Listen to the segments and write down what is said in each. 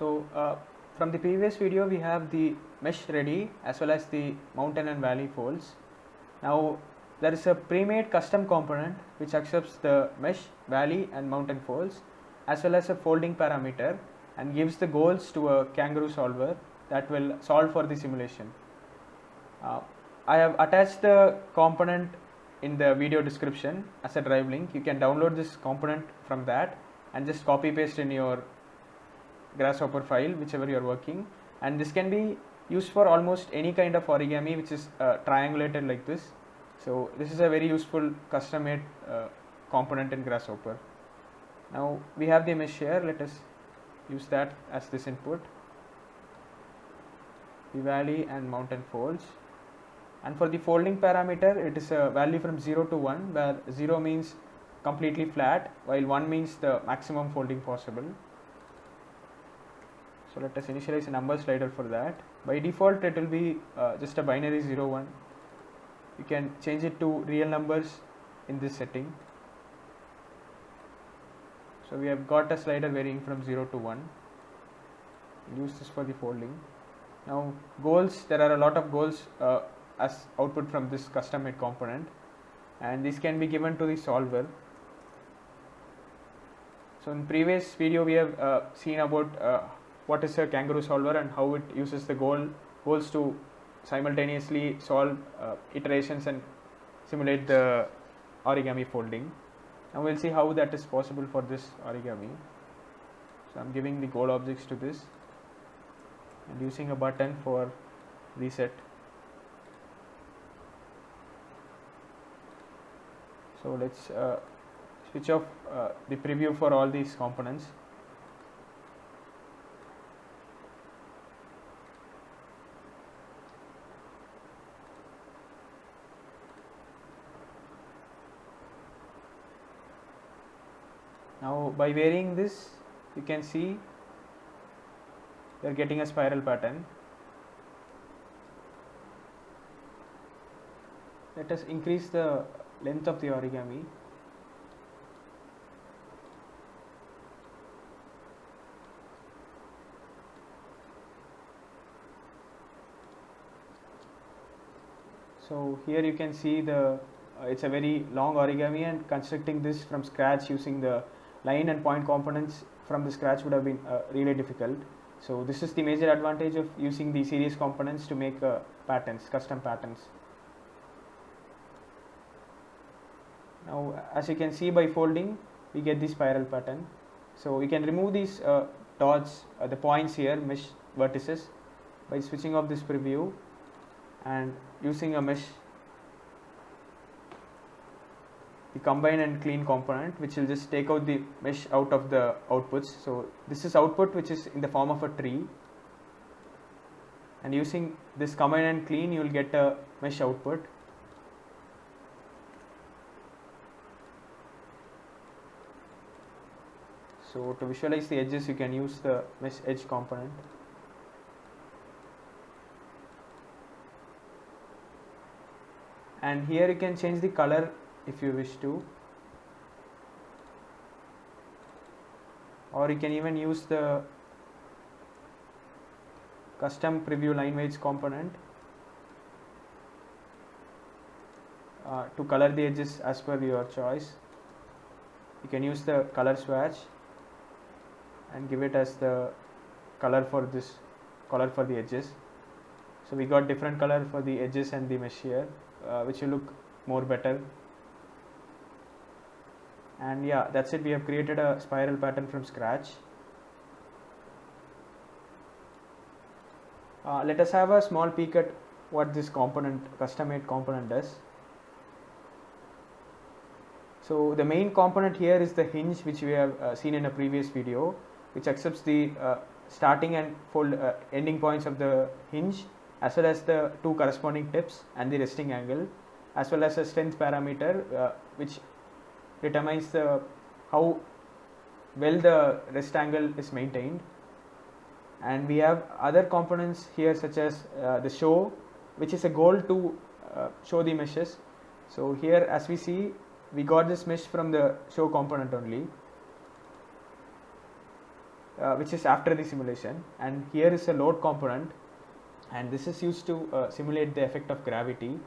From the previous video we have the mesh ready as well as the mountain and valley folds. Now there is a pre-made custom component which accepts the mesh, valley and mountain folds as well as a folding parameter and gives the goals to a kangaroo solver that will solve for the simulation. I have attached the component in the video description as a drive link. You can download this component from that and just copy paste in your Grasshopper file whichever you are working, and this can be used for almost any kind of origami which is triangulated like this. So this is a very useful custom made component in Grasshopper. Now we have the mesh here, let us use that as this input, the valley and mountain folds. And for the folding parameter, it is a value from 0 to 1, where 0 means completely flat while 1 means the maximum folding possible. So let us initialize a number slider for that. By default it will be just a binary 0 1. You can change it to real numbers in this setting. So we have got a slider varying from 0 to 1. We'll use this for the folding. Now goals, there are a lot of goals as output from this custom made component, and these can be given to the solver. So in previous video we have seen about what is a kangaroo solver and how it uses the goals to simultaneously solve iterations and simulate the origami folding. Now we'll see how that is possible for this origami. So I'm giving the goal objects to this and using a button for reset. So let's switch off the preview for all these components. Now by varying this, you can see we are getting a spiral pattern. Let us increase the length of the origami. So here you can see the it's a very long origami, and constructing this from scratch using the line and point components from the scratch would have been really difficult. So this is the major advantage of using the series components to make patterns, custom patterns. Now as you can see, by folding we get the spiral pattern. So we can remove these dots, the points here, mesh vertices, by switching off this preview and using a mesh, the combine and clean component, which will just take out the mesh out of the outputs. So this is output which is in the form of a tree, and using this combine and clean you will get a mesh output. So to visualize the edges you can use the mesh edge component. And here you can change the color if you wish to, or you can even use the custom preview line weights component to color the edges as per your choice. You can use the color swatch and give it as the color for this color for the edges. So we got different color for the edges and the mesh here, which will look more better. And yeah, that's it. We have created a spiral pattern from scratch. Let us have a small peek at what this component, custom made component, does. So the main component here is the hinge, which we have seen in a previous video, which accepts the starting and fold ending points of the hinge, as well as the two corresponding tips and the resting angle, as well as a strength parameter which determines how well the rest angle is maintained. And we have other components here such as the show, which is a goal to show the meshes. So here as we see, we got this mesh from the show component only. which is after the simulation, and here is a load component, and this is used to simulate the effect of gravity.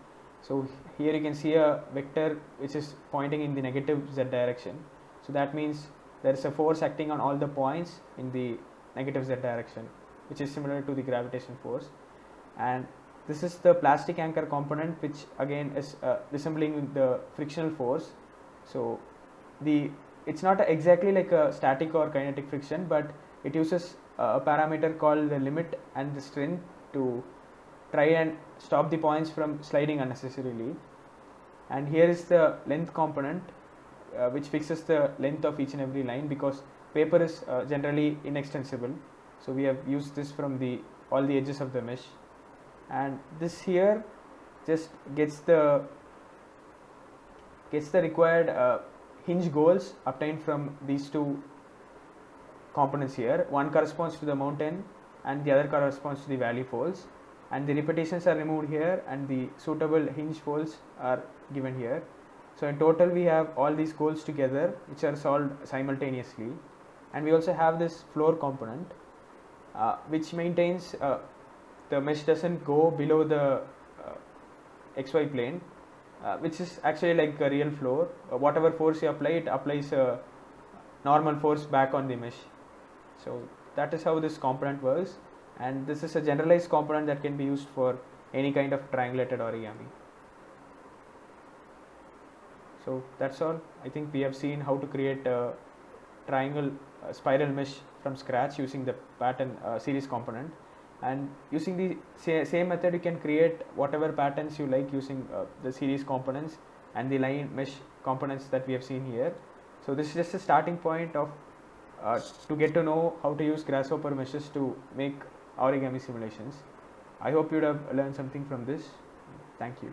So here you can see a vector which is pointing in the negative z direction, so that means there is a force acting on all the points in the negative z direction, which is similar to the gravitation force. And this is the plastic anchor component, which again is resembling the frictional force. So it's not exactly like a static or kinetic friction, but it uses a parameter called the limit and the strength to try and stop the points from sliding unnecessarily. And here is the length component, which fixes the length of each and every line, because paper is generally inextensible, so we have used this from all the edges of the mesh. And this here just gets the required hinge goals obtained from these two components here. One corresponds to the mountain and the other corresponds to the valley folds, and the repetitions are removed here and the suitable hinge folds are given here. So in total we have all these goals together, which are solved simultaneously. And we also have this floor component, which maintains the mesh doesn't go below the xy plane, which is actually like a real floor. Whatever force you apply, it applies a normal force back on the mesh. So that is how this component works, and this is a generalized component that can be used for any kind of triangulated origami. So that's all. I think we have seen how to create a triangle spiral mesh from scratch using the pattern series component, and using the same method you can create whatever patterns you like using the series components and the line mesh components that we have seen here. So this is just a starting point of to get to know how to use grasshopper meshes to make origami simulations. I hope you would have learned something from this. Thank you.